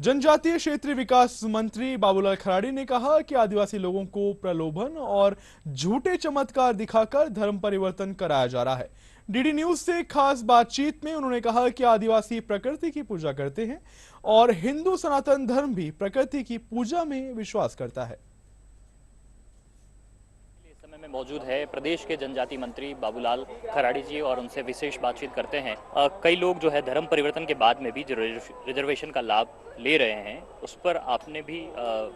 जनजातीय क्षेत्रीय विकास मंत्री बाबूलाल खराड़ी ने कहा कि आदिवासी लोगों को प्रलोभन और झूठे चमत्कार दिखाकर धर्म परिवर्तन कराया जा रहा है। डीडी न्यूज से खास बातचीत में उन्होंने कहा कि आदिवासी प्रकृति की पूजा करते हैं और हिंदू सनातन धर्म भी प्रकृति की पूजा में विश्वास करता है। इस समय में मौजूद है प्रदेश के जनजाति मंत्री बाबूलाल खराड़ी जी और उनसे विशेष बातचीत करते हैं। कई लोग जो है धर्म परिवर्तन के बाद में भी जो रिजर्वेशन का लाभ ले रहे हैं उस पर आपने भी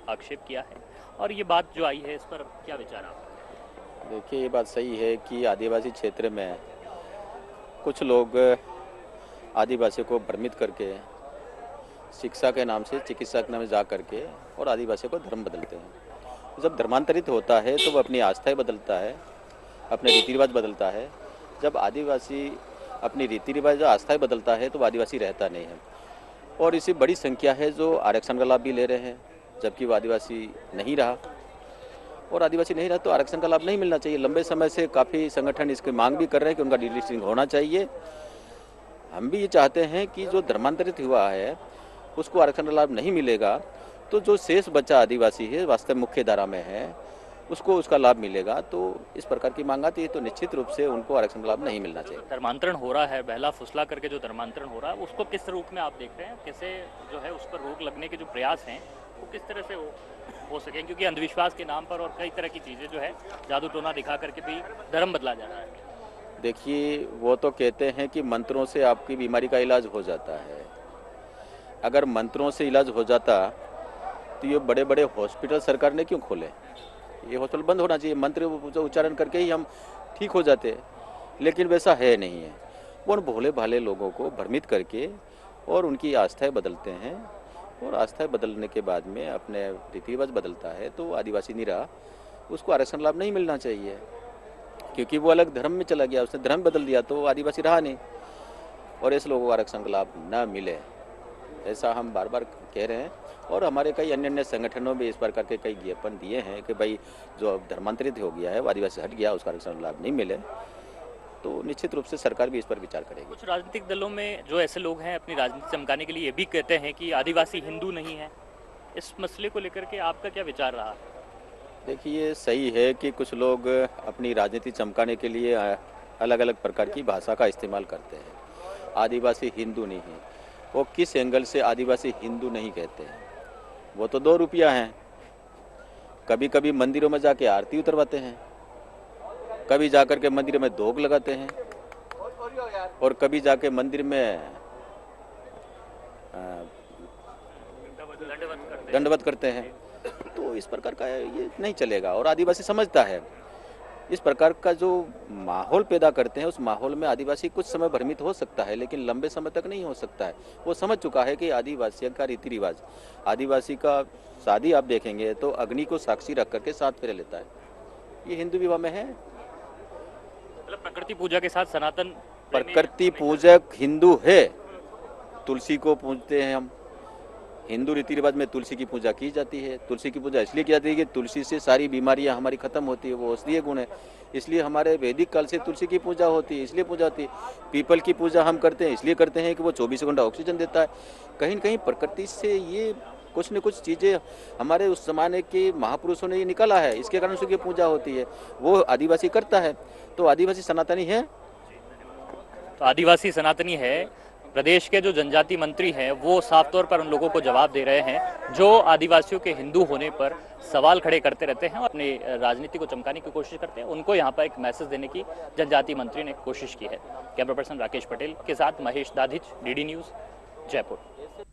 आक्षेप किया है और ये बात जो आई है इस पर क्या विचार आप? देखिए, ये बात सही है कि आदिवासी क्षेत्र में कुछ लोग आदिवासियों को भ्रमित करके शिक्षा के नाम से चिकित्सा के नाम से जा करके और आदिवासियों को धर्म बदलते हैं। जब धर्मांतरित होता है तो वह अपनी आस्थाएं बदलता है, अपने रीति रिवाज बदलता है। जब आदिवासी अपनी रीति रिवाज और आस्थाएं बदलता है तो वह आदिवासी रहता नहीं है। और इसी बड़ी संख्या है जो आरक्षण का लाभ भी ले रहे हैं, जबकि वो आदिवासी नहीं रहा। और आदिवासी नहीं रहा तो आरक्षण का लाभ नहीं मिलना चाहिए। लंबे समय से काफ़ी संगठन इसकी मांग भी कर रहे हैं कि उनका डीलिस्टिंग होना चाहिए। हम भी ये चाहते हैं कि जो धर्मांतरित हुआ है उसको आरक्षण का लाभ नहीं मिलेगा तो जो शेष बच्चा आदिवासी है वास्तव मुख्य धारा में है उसको उसका लाभ मिलेगा। तो इस प्रकार की मांग आती है तो निश्चित रूप से उनको आरक्षण का लाभ नहीं मिलना चाहिए। धर्मांतरण हो रहा है, बहला फुसला करके जो धर्मांतरण हो रहा है उसको किस रूप में आप देख रहे हैं? कैसे जो है उस पर रोक लगने के जो प्रयास हैं वो किस तरह से हो सके? क्योंकि अंधविश्वास के नाम पर और कई तरह की चीज़ें जो है जादू टोना दिखा करके भी धर्म बदला जा रहा है। देखिए, वो तो कहते हैं कि मंत्रों से आपकी बीमारी का इलाज हो जाता है। अगर मंत्रों से इलाज हो जाता तो ये बड़े बड़े हॉस्पिटल सरकार ने क्यों खोले? ये हॉस्पिटल बंद होना चाहिए, मंत्र उच्चारण करके ही हम ठीक हो जाते। लेकिन वैसा है नहीं है। वो उन भोले भाले लोगों को भ्रमित करके और उनकी आस्थाएं बदलते हैं और आस्थाएं बदलने के बाद में अपने रीति रिवाज बदलता है तो आदिवासी नहीं रहा, उसको आरक्षण लाभ नहीं मिलना चाहिए क्योंकि वो अलग धर्म में चला गया, उसने धर्म बदल दिया तो आदिवासी रहा नहीं। और ऐसे लोगों को आरक्षण का लाभ न मिले ऐसा हम बार बार कह रहे हैं। और हमारे कई अन्य संगठनों में इस प्रकार के कई ज्ञापन दिए हैं कि भाई जो धर्मांतरित हो गया है वो आदिवासी हट गया, उसका आरक्षण लाभ नहीं मिले तो निश्चित रूप से सरकार भी इस पर विचार करेगी। कुछ राजनीतिक दलों में जो ऐसे लोग हैं अपनी राजनीति चमकाने के लिए ये भी कहते हैं कि आदिवासी हिंदू नहीं है। इस मसले को लेकर के आपका क्या विचार रहा? देखिए, सही है कि कुछ लोग अपनी राजनीति चमकाने के लिए अलग अलग प्रकार की भाषा का इस्तेमाल करते हैं। आदिवासी हिंदू नहीं है, वो किस एंगल से आदिवासी हिंदू नहीं कहते हैं? वो तो 2 रुपया हैं। कभी कभी मंदिरों में जाके आरती उतरवाते हैं, कभी जाकर के मंदिर में धोख लगाते हैं और कभी जाके मंदिर में दंडवत करते हैं। तो इस प्रकार का ये नहीं चलेगा और आदिवासी समझता है। इस प्रकार का जो माहौल पैदा करते हैं उस माहौल में आदिवासी कुछ समय भ्रमित हो सकता है लेकिन लंबे समय तक नहीं हो सकता है। वो समझ चुका है कि आदिवासी का रीति रिवाज, आदिवासी का शादी आप देखेंगे तो अग्नि को साक्षी रख करके 7 फेरे लेता है। ये हिंदू विवाह में है। मतलब प्रकृति पूजा के साथ सनातन प्रकृति पूजक हिंदू है। तुलसी को पूजते हैं हम। हिंदू रीति रिवाज में तुलसी की पूजा की जाती है। तुलसी की पूजा इसलिए की जाती है कि तुलसी से सारी बीमारियां हमारी खत्म होती है, वो औषधीय गुण है। इसलिए हमारे वैदिक काल से तुलसी की पूजा होती है, इसलिए पूजा होती है। पीपल की पूजा हम करते हैं इसलिए करते हैं कि वो 24 घंटा ऑक्सीजन देता है। कहीं न कहीं प्रकृति से ये कुछ न कुछ चीज़ें हमारे उस जमाने के महापुरुषों ने ये निकाला है, इसके कारण उसकी पूजा होती है। वो आदिवासी करता है तो आदिवासी सनातनी है। तो आदिवासी सनातनी है। प्रदेश के जो जनजाति मंत्री हैं वो साफ तौर पर उन लोगों को जवाब दे रहे हैं जो आदिवासियों के हिंदू होने पर सवाल खड़े करते रहते हैं और अपनी राजनीति को चमकाने की कोशिश करते हैं। उनको यहाँ पर एक मैसेज देने की जनजाति मंत्री ने कोशिश की है। कैमरा पर्सन राकेश पटेल के साथ महेश दाधिच, डीडी न्यूज़, जयपुर।